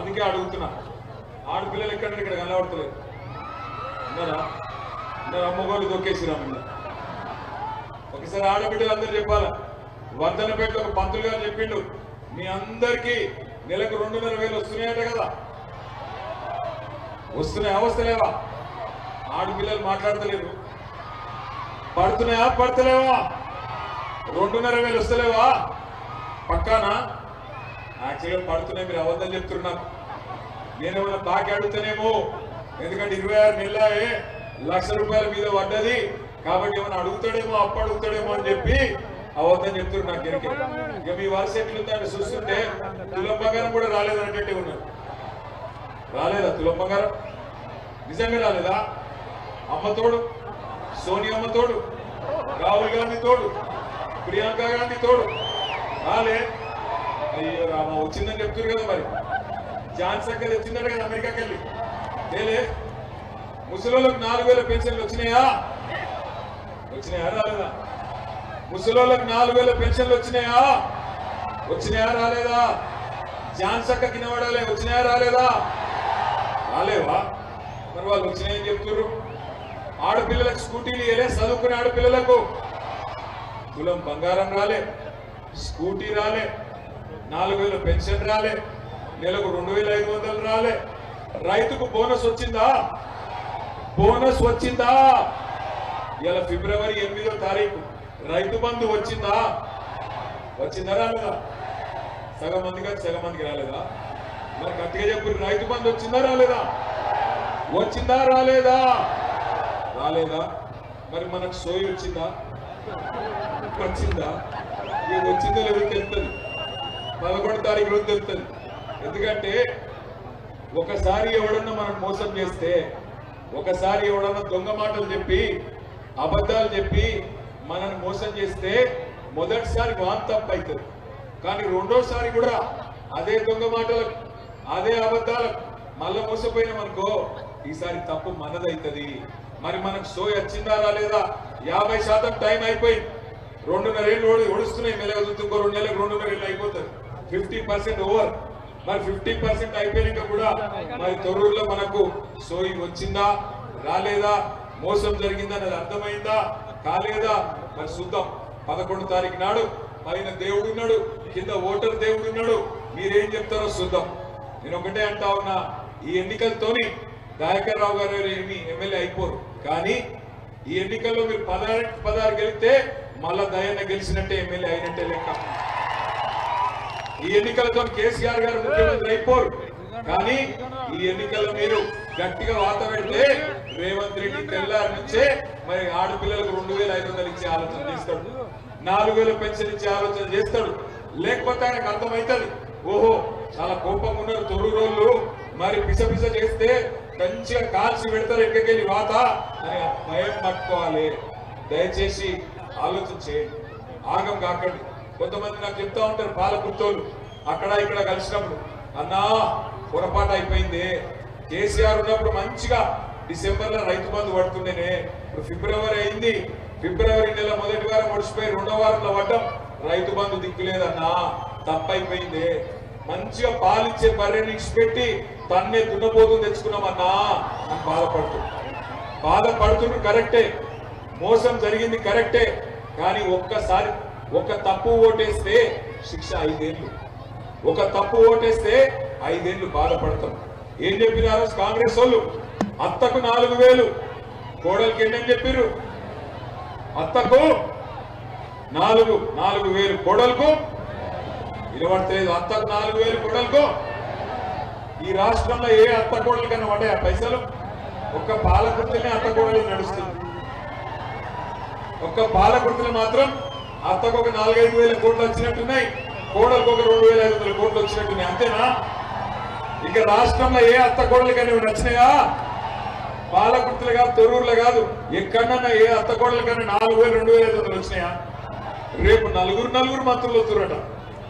అందుకే అడుగుతున్నా, ఆడపిల్లలు ఎక్కడ ఇక్కడ కనబడతలేదు. ఉన్నారా? అమ్మగోళ్ళు దొక్కేసిరామన్నా. ఒకసారి ఆడబిడ్డలు అందరూ చెప్పాలా, వర్ధనపేట ఒక పంతులు గారు చెప్పిండు, మీ అందరికీ నెలకు 2,500 వస్తున్నాయట కదా. వస్తున్నాయా వస్తలేవా? ఆడపిల్లలు మాట్లాడతలేరు. పడుతున్నాయా పడతలేవా? 2,500 వస్తలేవా? పక్కానా? యాక్చువల్గా పడుతున్నాయి, మీరు అబద్ధం చెప్తున్నారు. నేనేమైనా బాకీ అడుగుతానేమో, ఎందుకంటే 26 నెలలే ₹1,00,000 మీద పడ్డది కాబట్టి ఏమైనా అడుగుతాడేమో, అప్పు అడుగుతాడేమో అని చెప్పి అబద్ధం చెప్తున్నారు నాకు. ఎరికే ఇక మీ వరుస ఎట్లుందని చూస్తుంటే తులం బంగారం కూడా రాలేదన్నట్టే ఉన్నారు. రాలేదా తులం బంగారం? నిజంగా రాలేదా? అమ్మ తోడు, సోనియమ్మ తోడు, రాహుల్ గాంధీ తోడు, ప్రియాంక గాంధీ తోడు రాలే. అయ్యో రామ, వచ్చిందని చెప్తున్నారు కదా. మరి ఝాన్సీ వచ్చిందట కదా అమెరికాకి వెళ్ళి. లేలే. ముసలోళ్ళకు 4,000 పెన్షన్లు వచ్చినాయా? వచ్చినాయా రాలేదా? ముసలోళ్ళకు 4,000 పెన్షన్లు వచ్చినాయా? వచ్చినాయా రాలేదా? ఝాన్సీ కినవాడాలే, వచ్చినాయా రాలేదా? రాలేవా? మరి వాళ్ళు వచ్చినాయని చెప్తున్నారు. ఆడపిల్లలకు స్కూటీలు ఇవ్వలే, చదువుకునే ఆడపిల్లలకు తులం బంగారం రాలే, స్కూటీ రాలే, 4,000 పెన్షన్ రాలే, నెలకు 2,500 రాలే. రైతుకు బోనస్ వచ్చిందా? బోనస్ వచ్చిందా? ఇలా ఫిబ్రవరి 8వ తారీఖు రైతు బంధు వచ్చిందా? వచ్చిందా రాలేదా? సగం మందికి సగం మందికి రాలేదా? మరి గట్టిగా చెప్పు, రైతు బంధు వచ్చిందా రాలేదా? వచ్చిందా రాలేదా? రాలేదా? మరి మనకు సోయి వచ్చిందా? వచ్చిందా? ఇక వచ్చిందో లేదో తెలుస్తుంది, 11వ తారీఖు రోజు తెలుస్తుంది. ఎందుకంటే ఒకసారి ఎవడన్నా మనం మోసం చేస్తే, ఒకసారి ఎవడన్నా దొంగ మాటలు చెప్పి అబద్ధాలు చెప్పి మనల్ని మోసం చేస్తే మొదటిసారి వాన్ తప్పు అవుతుంది. కానీ రెండోసారి కూడా అదే దొంగ మాటలకు, అదే అబద్ధాలకు మళ్ళా మోసపోయినామనుకో, ఈసారి తప్పు మనదవుతుంది. మరి మనకు సోయి వచ్చిందా రాలేదా? 50% టైం అయిపోయింది. 2.5 ఏళ్ళు ఓడుస్తున్నాయి. మెల్లగా చూస్తుంకో 2 నెలలకు 2.5 ఏళ్ళు అయిపోతుంది. 50% ఓవర్. మరి 50% అయిపోయినాక కూడా మరి తొర్రూరులో మనకు సోయి వచ్చిందా రాలేదా, మోసం జరిగిందన్నది అర్థమైందా కాలేదా? మరి చూద్దాం. 11వ తారీఖు నాడు పైన దేవుడు ఉన్నాడు, కింద ఓటర్ దేవుడు ఉన్నాడు. మీరేం చెప్తారో చూద్దాం. నేను ఒకటే అంటా ఉన్నా, ఈ ఎన్నికలతోని దయాకర్ రావు గారు ఏమి ఎమ్మెల్యే అయిపోరు. కానీ ఈ ఎన్నికల్లో మీరు 16 గెలిస్తే మళ్ళా దయన్న గెలిచినట్టే, ఎమ్మెల్యే అయినట్టే లెక్క. ఈ ఎన్నికలతో కేసీఆర్ గారు ముఖ్యమంత్రి అయిపోరు. కానీ ఈ ఎన్నికల్లో మీరు గట్టిగా వాత పెడితే రేవంత్ రెడ్డి తెల్లారి నుంచే మరి ఆడపిల్లలకు 2,500 ఇచ్చే ఆలోచన చేస్తాడు, 4,000 పెన్షన్ ఇచ్చే ఆలోచన చేస్తాడు. లేకపోతే ఆయనకు అర్థమవుతుంది, ఓహో చాలా కోపంగా ఉన్నారు తొర్రూరోళ్ళు, మరి పిస చేస్తే మంచిగా కాల్చి పెడతారు ఎక్కడికెళ్ళి వాత అని భయం పట్టుకోవాలి. దయచేసి ఆలోచన చేయండి, ఆగం కాకండి. కొంతమంది నాకు చెప్తా ఉంటారు పాలకుర్తోళ్ళు, అక్కడ ఇక్కడ కలిసినప్పుడు, అన్నా పొరపాటు అయిపోయింది, కేసీఆర్ ఉన్నప్పుడు మంచిగా డిసెంబర్లో రైతు బంధు పడుతుండేనే, ఇప్పుడు ఫిబ్రవరి అయింది, ఫిబ్రవరి నెల మొదటి వారం ఒడిచిపోయి 2వ వారంలో పడ్డం, రైతు బంధు దిక్కులేదన్నా, తప్పైపోయింది. మంచిగా పాలిచ్చే బర్రెని ఇచ్చిపెట్టి తన్నే దున్నపోతు తెచ్చుకున్నామన్నా అని బాధపడుతుండ్రు. కరెక్టే, మోసం జరిగింది కరెక్టే. కానీ ఒక్కసారి ఒక తప్పు ఓటేస్తే శిక్ష 5 ఏళ్ళు, ఒక తప్పు ఓటేస్తే 5 ఏళ్ళు బాధపడతాం. ఏం చెప్పినారు కాంగ్రెస్ వాళ్ళు? అత్తకు 4,000, కోడలికి ఎన్నని చెప్పారు? అత్తకు 4,000, కోడలకు వినబడలేదు. అత్తకు 4,000, కోడలకు. ఈ రాష్ట్రంలో ఏ అత్త కోడలు కన్నా పడ్డాయి ఆ పైసలు? ఒక్క పాలకుర్తినే అత్త కోడలు నడుస్తుంది. ఒక్క పాలకుర్తిలో మాత్రం అత్తకు ఒక 4-5 వేల కోట్లు వచ్చినట్టున్నాయి, కోడలకు ఒక 2,500 కోట్లు వచ్చినట్టున్నాయి. అంతేనా? ఇక రాష్ట్రంలో ఏ అత్త కోడలు కానీ నచ్చినాయా? పాలకుర్తిలో కాదు, తొర్రూరులో కాదు, ఎక్కడన్నా ఏ అత్త కోడలు కానీ 4,000, 2,500 వచ్చినాయా? రేపు నలుగురు మంత్రులు వస్తురట.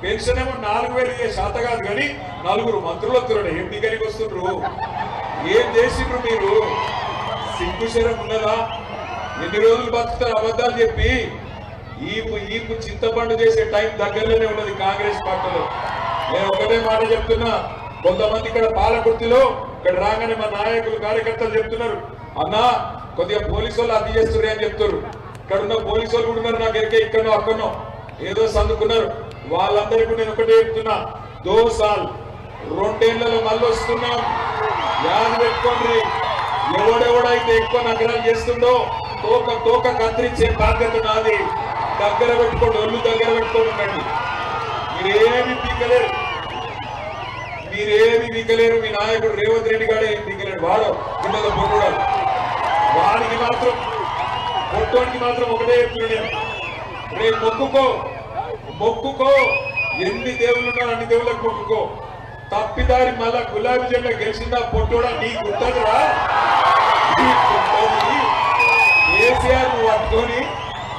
పెన్షన్ ఏమో 4,000 శాత కాదు కానీ 4 మంత్రులు వస్తురట. ఏం దిగలికి వస్తుండ్రు? ఏం చేసిండ్రు మీరు? సిగ్గుశరం ఉన్నదా? ఎన్ని రోజులు బతుకుతారు అబద్ధాలు చెప్పి? ఈపు చింతపండు చేసే టైం దగ్గరలోనే ఉన్నది కాంగ్రెస్ పార్టీలో. నేను ఒకటే మాట చెప్తున్నా, కొంతమంది ఇక్కడ పాలకుర్తిలో ఇక్కడ రాగానే మా నాయకులు కార్యకర్తలు చెప్తున్నారు, అన్నా కొద్దిగా పోలీసు వాళ్ళు అద్దె చేస్తున్నారు అని చెప్తారు. ఇక్కడ ఉన్న పోలీసు వాళ్ళు కూడా ఉన్నారు, నాకు ఎరికే ఇక్కడనో అక్కడనో ఏదో సందుకున్నారు. వాళ్ళందరికీ నేను ఒకటే చెప్తున్నా, 2 సార్లు 2 ఏళ్లలో మళ్ళీ వస్తున్నాం. యాద పెట్టుకోండి, ఎవడెవడైతే ఎక్కువ నగరాలు చేస్తుండో తోక కత్తిరించే బాధ్యత నాది. దగ్గర పెట్టుకోండి, ఒళ్ళు దగ్గర పెట్టుకోండి ఉండండి. మీరేమి పీకలేరు, మీరేమి పీకలేరు. మీ నాయకుడు రేవంత్ రెడ్డి గారు ఏం పీకలేడు. వాడు కింద పొట్టుడాడు, వాడికి మాత్రం పొట్టోనికి మాత్రం ఒకటే చెప్తున్నాడు, రేపు మొక్కుకో ఎన్ని దేవుళ్ళు ఉన్నారు అన్ని దేవుళ్ళకి మొక్కుకో. తప్పిదారి మళ్ళా గులాబీ జెండా గెలిచిందా పొట్టోడా నీకు గుర్తుందిరా? కేసీఆర్ ను పట్టుకొని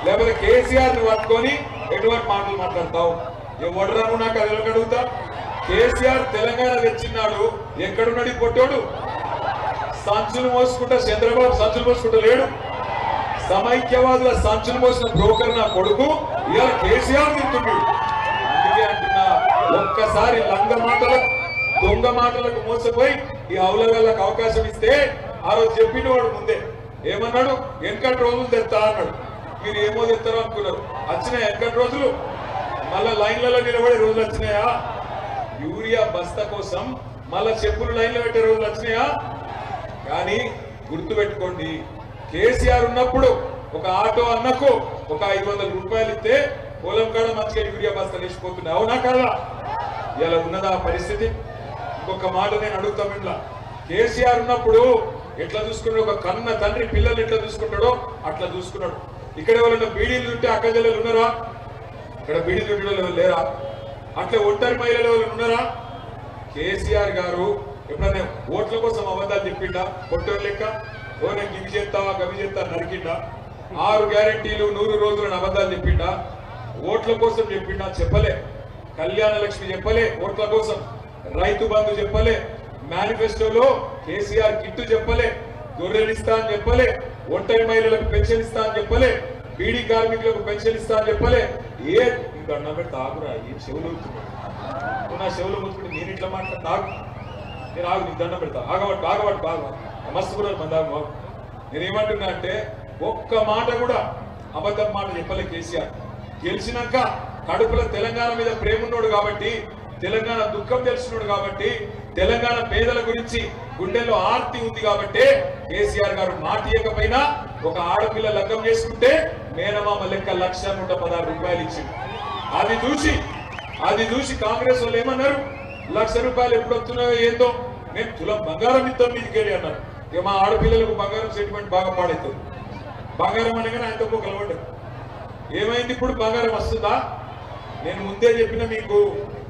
లేకపోతే కేసీఆర్ ను పట్టుకొని ఎటువంటి మాటలు మాట్లాడతావు? ఎవడరాను నాకు అది అడుగుతా. కేసీఆర్ తెలంగాణ తెచ్చినాడు, ఎక్కడున్నాడు ఈ పొట్టోడు? సంచులు మోసుకుంటా చంద్రబాబు సంచులు మోసుకుంటా లేడు. సమైక్యవాదుల సంచులు మోసిన బ్రోకర్ నా కొడుకు ఇవాళ కేసీఆర్ తింటున్నాడు. అందుకే అంటున్నా, ఒక్కసారి లంగ మాటలకు దొంగ మాటలకు మోసపోయి ఈ అవలగాళ్ళకు అవకాశం ఇస్తే ఆ రోజు చెప్పిన వాడు ముందే ఏమన్నాడు, వెనకటి రోజులు తెస్తా అన్నాడు. మీరు ఏమో తెస్తారో అనుకున్నారు, వచ్చినాయి వెనకటి రోజులు. మళ్ళా లైన్లలో నిలబడే రోజులు వచ్చినాయా? యూరియా బస్తా కోసం మళ్ళా చెప్పులు లైన్లో పెట్టే రోజులు వచ్చినాయా? కానీ గుర్తు పెట్టుకోండి, కేసీఆర్ ఉన్నప్పుడు ఒక ఆటో అన్నకు ఒక 500 రూపాయలు ఇస్తే పొలం కాడ మంచిగా యూరియా బస్తా లేచిపోతున్నాయి. అవునా కాదా? ఇలా ఉన్నదా పరిస్థితి? ఇంకొక మాట నేను అడుగుతా, ఇట్లా కేసీఆర్ ఉన్నప్పుడు ఎట్లా చూసుకున్నాడు, ఒక కన్న తండ్రి పిల్లలు ఎట్లా చూసుకుంటాడో అట్లా చూసుకున్నాడు. ఇక్కడ ఎవరైనా బీడీలు ఉంటే అక్క చెల్లెలు ఉన్నారా? ఇక్కడ బీడీలు ఉంటే లేరా? అట్లా ఒంటరి మహిళలు ఎవరు ఉన్నారా? కేసీఆర్ గారు ఎప్పుడైనా ఓట్ల కోసం అబద్ధాలు చెప్పిండా? పొట్టోరు లెక్క ఓ నేను గివి చేస్తావా గవి చేస్తా నరికిండా? 6 గ్యారెంటీలు 100 రోజులను అబద్ధాలు చెప్పిండా? ఓట్ల కోసం చెప్పిండా? చెప్పలే. కళ్యాణ లక్ష్మి చెప్పలే ఓట్ల కోసం, రైతు బంధు చెప్పలే, మేనిఫెస్టోలో కేసీఆర్ కిట్టు చెప్పలే, గొర్రెలు ఇస్తా అని చెప్పలే, ఒంటరి మహిళలకు పెన్షన్ ఇస్తా అని చెప్పలే, బీడీ కార్మికులకు పెన్షన్ ఇస్తా అని చెప్పలే. ఏ దండం పెట్టి తాగురా, ఏం చెవులు నా చెవులు ముట్టుకుంటే నేను ఇట్లా మాట్లాడు తాగు, నేను ఆగు, నీకు దండం పెడతా, ఆగబట్టు బాగా మస్తు కూడా మందాగు. నేనేమంటున్నా అంటే ఒక్క మాట కూడా అబద్ధం మాట చెప్పలే కేసీఆర్. గెలిచినాక కడుపులో తెలంగాణ మీద ప్రేమ ఉన్నాడు కాబట్టి, తెలంగాణ దుఃఖం తెలిసినాడు కాబట్టి, తెలంగాణ పేదల గురించి గుండెల్లో ఆర్తి ఉంది కాబట్టి కేసీఆర్ గారు మాట ఇవ్వకపోయినా ఒక ఆడపిల్ల లగ్గం చేసుకుంటే మేనమామ లెక్క 1,116 రూపాయలు ఇచ్చింది. అది చూసి కాంగ్రెస్ వాళ్ళు ఏమన్నారు, 1,00,000 రూపాయలు ఎప్పుడు వస్తున్నాయో ఏందో, మేము తులం బంగారం ఇద్దాం మీదికెళ్ళి అన్నారు. ఇక మా ఆడపిల్లలకు బంగారం సెంటిమెంట్ బాగా పాడవుతుంది. బంగారం అనగానే ఆయనతో కలవడు. ఏమైంది ఇప్పుడు? బంగారం వస్తుందా? నేను ముందే చెప్పిన మీకు,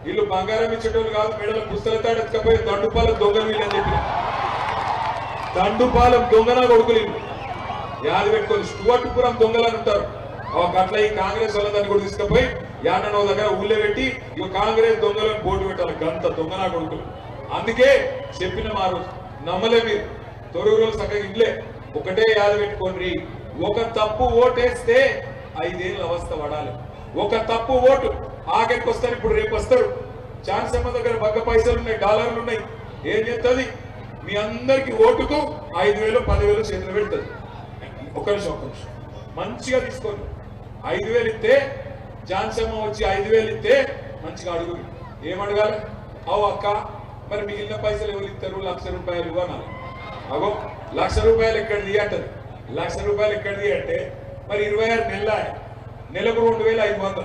వీళ్ళు బంగారం ఇచ్చేటోళ్ళు కాదు, మెడల పుస్తకాలు ఎత్తుకపోయి దండుపాలెం దొంగలు వీళ్ళని చెప్పిన. దండుపాలెం దొంగన కొడుకులు యాది పెట్టుకొని స్టువర్ట్పురం దొంగలని ఉంటారు. అట్లా ఈ కాంగ్రెస్ వాళ్ళని కూడా తీసుకుపోయి యానో దగ్గర ఊళ్ళో పెట్టి ఇక కాంగ్రెస్ దొంగలను బోటు పెట్టాలి, గంత దొంగన కొడుకులు. అందుకే చెప్పిన మా రోజు నమ్మలే మీరు. తొరుగు రోజు చక్కగా ఇంట్లే ఒకటే యాద పెట్టుకోండి, ఒక తప్పు ఓటేస్తే 5 ఏళ్ళ అవస్థ పడాలి. ఒక తప్పు ఓటు ఆఖరికి వస్తారు, ఇప్పుడు రేపు వస్తారు. ఛాన్సమ్మ దగ్గర బగ్గ పైసలు ఉన్నాయి, డాలర్లు ఉన్నాయి. ఏం చేస్తుంది? మీ అందరికి ఓటుకు 5,000 10,000 చేతులు పెడుతుంది. ఒక నిమిషం మంచిగా తీసుకోండి. 5,000 ఇస్తే ఛాన్సమ్మ వచ్చి 5,000 ఇస్తే మంచిగా అడుగురు. ఏమడగాలి? అవు అక్క మరి మిగిలిన పైసలు ఎవరు ఇస్తారు? 1,00,000 రూపాయలు అనాలి. అగో 1,00,000 రూపాయలు ఎక్కడిది అంటది. 1,00,000 రూపాయలు ఎక్కడిది అంటే మరి 26 నెలల నెలకు 2,500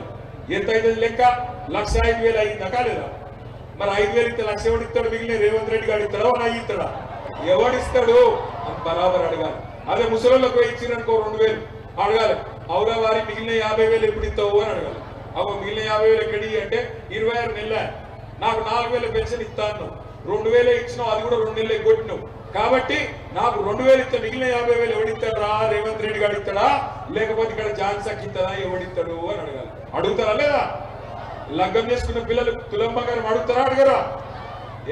ఎంత అవుతుంది లెక్క? 1,05,000 అయింది అకాలేదా? మరి 5,000 ఇస్తే 1,00,000 ఎవడు ఇస్తాడు? మిగిలిన రేవంత్ రెడ్డి గారు ఇస్తాడా నా ఇస్తాడా? ఎవడిస్తాడు అని బరాబర్ అడగాలి. అదే ముసలిళ్ళకు ఇచ్చిరనుకో 2,000 అడగాలి. అవురా వారి మిగిలిన 50,000 ఎప్పుడు ఇస్తావు అని అడగాలి. అవ్వ మిగిలిన 50,000 ఎక్కడి అంటే 26 నెలల నాకు 4,000 పెన్షన్ ఇస్తాను, 2,000 ఇచ్చినావు, అది కూడా 2 నెలలు కొట్టినావు కాబట్టి నాకు 2,000 ఇస్తే మిగిలిన 50,000 ఎవడిస్తాడా? రేవంత్ రెడ్డి గారు ఇస్తాడా లేకపోతే ఇక్కడ ఝాన్సీకి ఇస్తాడా? ఎవడిస్తాడు అని అడగాలి. అడుగుతారా లేదా? లగ్గం చేసుకున్న పిల్లలు తులం బంగారం అడుగుతారా అడగరా?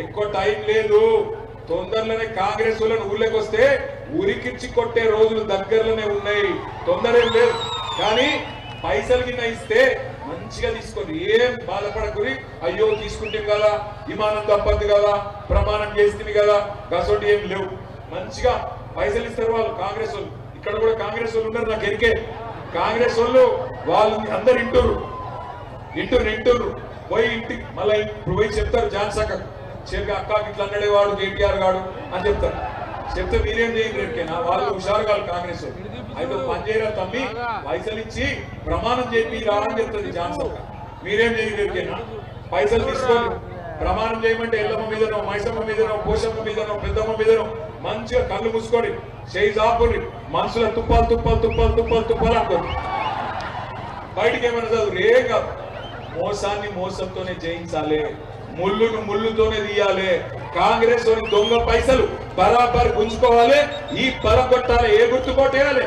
ఎక్కువ టైం లేదు, తొందరలోనే కాంగ్రెస్ వాళ్ళని ఊళ్ళకి వస్తే ఉరికిచ్చి కొట్టే రోజులు దగ్గరలోనే ఉన్నాయి. తొందర ఏం లేదు. కానీ పైసలు కింద ఇస్తే మంచి మంచిగా తీసుకోండి, ఏం బాధపడకుని అయ్యో తీసుకుంటాం కదా, విమానం తప్పద్దు కదా, ప్రమాణం చేస్తుంది కదా, గసోటి ఏం లేవు. మంచిగా పైసలు ఇస్తారు వాళ్ళు. కాంగ్రెస్ వాళ్ళు ఇక్కడ కూడా కాంగ్రెస్ వాళ్ళు ఉన్నారు, నాకు ఎరికే. కాంగ్రెస్ వాళ్ళు అందరు ఇంటుర్రు పోయి ఇంటికి మళ్ళీ ఇప్పుడు పోయి చెప్తారు ఝాన్సీ చెప్పి అక్క ఇట్లా అన్నాడే వాడు కేటీఆర్ గాడు అని చెప్తారు. చెప్తే మీరేం చేయండి రేటుకేనా, వాళ్ళు హుషారు కాదు కాంగ్రెస్ అయితే పని చేయరా తమ్మి, పైసలు ఇచ్చి ప్రమాణం చెప్పి రా అని చెప్తుంది ఝాన్సీ అక్క. మీరేం చేయండి రేటుకేనా, పైసలు తీసుకొని ప్రమాణం చేయమంటే ఎల్లమ్మ మీదనో, మైసమ్మ మీదనో, పోషమ్మ మీదనో, పెద్దమ్మ మీదనో మంచిగా కళ్ళు మూసుకొని చేయి చాపుని మనసులో తుప్పాలు అనుకోండి. బయటికి ఏమన్నా చదువు రే కాదు. మోసాన్ని మోసంతోనే జయించాలి, ముళ్ళును ముళ్ళుతోనే తీయాలి. కాంగ్రెస్ దొంగ పైసలు బరాబర్ గుంజుకోవాలి, ఈ పరగొట్టాలి. ఏ గుర్తు కొట్టేయాలి,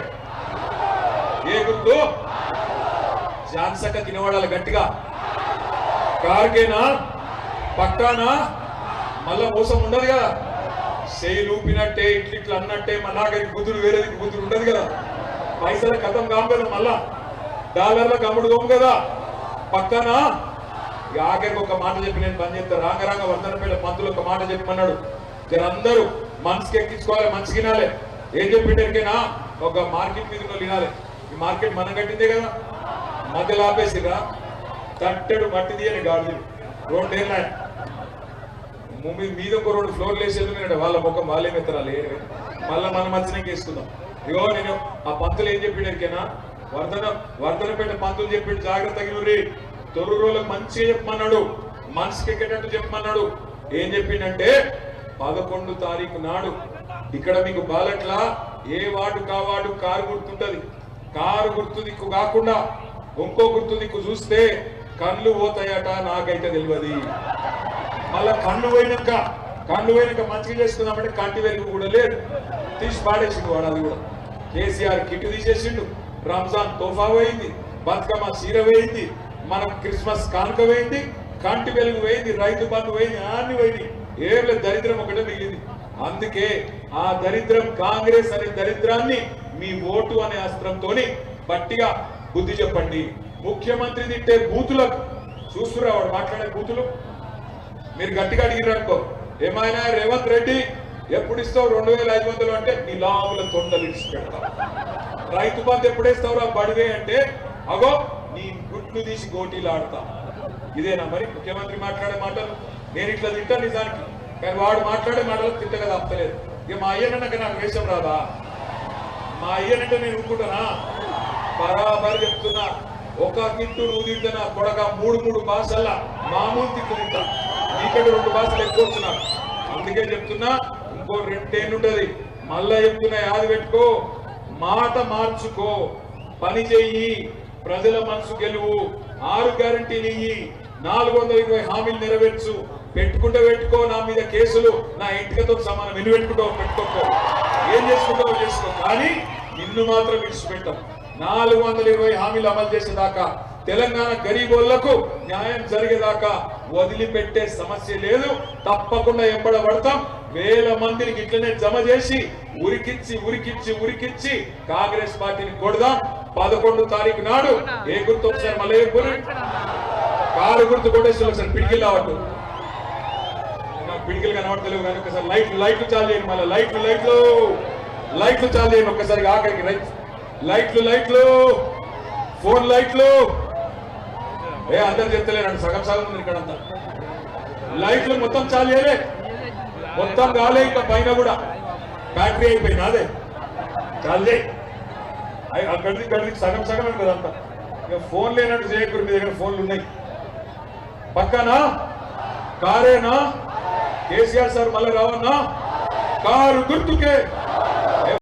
ఏ గుర్తు ఝాన్సీ తినవాడాలి గట్టిగా. కార్కేనా పక్కానా మళ్ళా మోసం ఉండదు కదా. చేయి లూపినట్టే ఇట్లిట్లు అన్నట్టే మళ్ళా గుదురు వేరేది గుదురు ఉండదు కదా. పైసల కథం కాము కదా, మళ్ళా డాలర్లకు అమ్ముడు కాము కదా. పక్కనా ఆఖరికి ఒక మాట చెప్పి నేను పని చేస్తాను. రాంగరాంగ వందనపేట పంతులు ఒక మాట చెప్పమన్నాడు. అందరూ మనసుకి ఎక్కించుకోవాలి, మంచి తినాలి. ఏం చెప్పిండేనా ఒక మార్కెట్ మీద వినాలి. ఈ మార్కెట్ మనం కట్టిందే కదా, మధ్యలో ఆపేసిరా తట్టెడు మట్టి తీయని గాడులు 2 ఏళ్ళ మీద ఒక 2 ఫ్లోర్లు వేసేది. వాళ్ళ ముఖం వాళ్ళే మెత్తరాలి, మళ్ళీ మనం మధ్యనకి వేసుకుందాం. ఇగో నేను ఆ పంతులు ఏం చెప్పిండేనా, వర్ధనపేట పంతులు చెప్పిండు జాగ్రత్తగా తొలి రోజులకు మంచిగా చెప్పమన్నాడు, మనసుకి ఎక్కేటట్టు చెప్పమన్నాడు. ఏం చెప్పిండంటే 11 తారీఖు నాడు ఇక్కడ మీకు బాలట్ల ఏ వార్డు కావాడు కారు గుర్తుంటది. కారు గుర్తు దిక్కు కాకుండా ఇంకో గుర్తు దిక్కు చూస్తే కళ్ళు పోతాయట, నాకైతే తెలియదు. మళ్ళా కళ్ళు పోయినాక మంచిగా చేసుకుందామంటే కంటి వెలుగు కూడా లేదు, తీసి పాడేసిండు వాడు. అది కూడా కేసీఆర్ కిట్ తీసేసిండు, రంజాన్ తోఫా పోయింది, బతుకమ్మ చీర పోయింది, మనకు క్రిస్మస్ కానుక పోయింది, కంటి వెలుగు పోయింది, రైతు బంధు పోయింది, అన్ని పోయింది. ఏం లేదు, దరిద్రం ఒకటే మిగిలింది. అందుకే ఆ దరిద్రం కాంగ్రెస్ అనే దరిద్రాన్ని మీ ఓటు అనే అస్త్రంతో గట్టిగా బుద్ధి చెప్పండి. ముఖ్యమంత్రి తిట్టే బూతులకు చూస్తురా వాడు మాట్లాడే బూతులు మీరు గట్టిగా అడిగిరనుకో, ఏమైనా రేవంత్ రెడ్డి ఎప్పుడు ఇస్తావు 2500 అంటే నీ లాభుల తొండలు ఇచ్చి పెడతా. రైతు బంధు ఎప్పుడేస్తావురా బడివే అంటే అగో నీ గుట్లు తీసి గోటీలు ఆడతా. ఇదేనా మరి ముఖ్యమంత్రి మాట్లాడే మాటలు? నేను ఇట్లా తింటా నిజానికి, కానీ వాడు మాట్లాడే మాటలు తింటగా తప్పలేదు. ఇక మా అయ్యనంటే నాకు వేషం రాదా? మా అయ్యనంటే నేను ఊరుకుంటానా? బరాబర్ చెప్తున్నా, ఒక గిట్టు నువ్వు తింటున్నా కొడక 3 భాషల్లా మామూలు తిట్టు తింటా, నీకంటే 2 భాషలు ఎక్కువ వస్తున్నా. అందుకే చెప్తున్నా, ఇంకో 2 ఏళ్ళు ఉంటది. మళ్ళా చెప్తున్నా, యాది పెట్టుకో, మాట మార్చుకో, పని చెయ్యి, ప్రజల మనసు గెలువు, 6 గ్యారంటీలు ఇయ్యి, 420 హామీలు నెరవేర్చు. పెట్టుకో, నా మీద కేసులు నా ఇంటికతో సమానం. ఎన్ని పెట్టుకో, ఏం చేసుకుంటావో చేసుకో, కానీ నిన్ను మాత్రం విడిచిపెట్టాం. 420 హామీలు అమలు చేసేదాకా, తెలంగాణ గరీబోళ్లకు న్యాయం జరిగేదాకా వదిలిపెట్టే సమస్య లేదు. తప్పకుండా ఎంబడబడతాం. 1000 మందిని ఇట్లనే జమ చేసి ఉరికిచ్చి కాంగ్రెస్ పార్టీని కొడదాం. 11 తారీఖు నాడు ఏ గుర్తు ఒకసారి మళ్ళీ కారు గుర్తు కొట్టేసి ఒకసారి పిడికిలు రావట్టు, పిడికిలు కనబడతలేవు కానీ ఒకసారి లైట్లు చాలు చేయండి. మళ్ళీ లైట్లు చాలు చేయండి ఒక్కసారి. ఆఖరికి లైట్లు ఫోన్ లైట్లు అందరు చెప్తలేనండి, సగం ఉంది ఇక్కడంతా. లైట్లు మొత్తం చాలు చేయలే, మొత్తం కాలే, ఇంకా పైన కూడా బ్యాటరీ అయిపోయింది. అదే చాలు చేయి, అక్కడికి సగం కదంతా. ఇక ఫోన్ లేనట్టు చేయకూడదు, మీ దగ్గర ఫోన్లు ఉన్నాయి. పక్కనా కారేనా కేసీఆర్ సార్ మళ్ళీ రావన్నా, కారు గుర్తుకే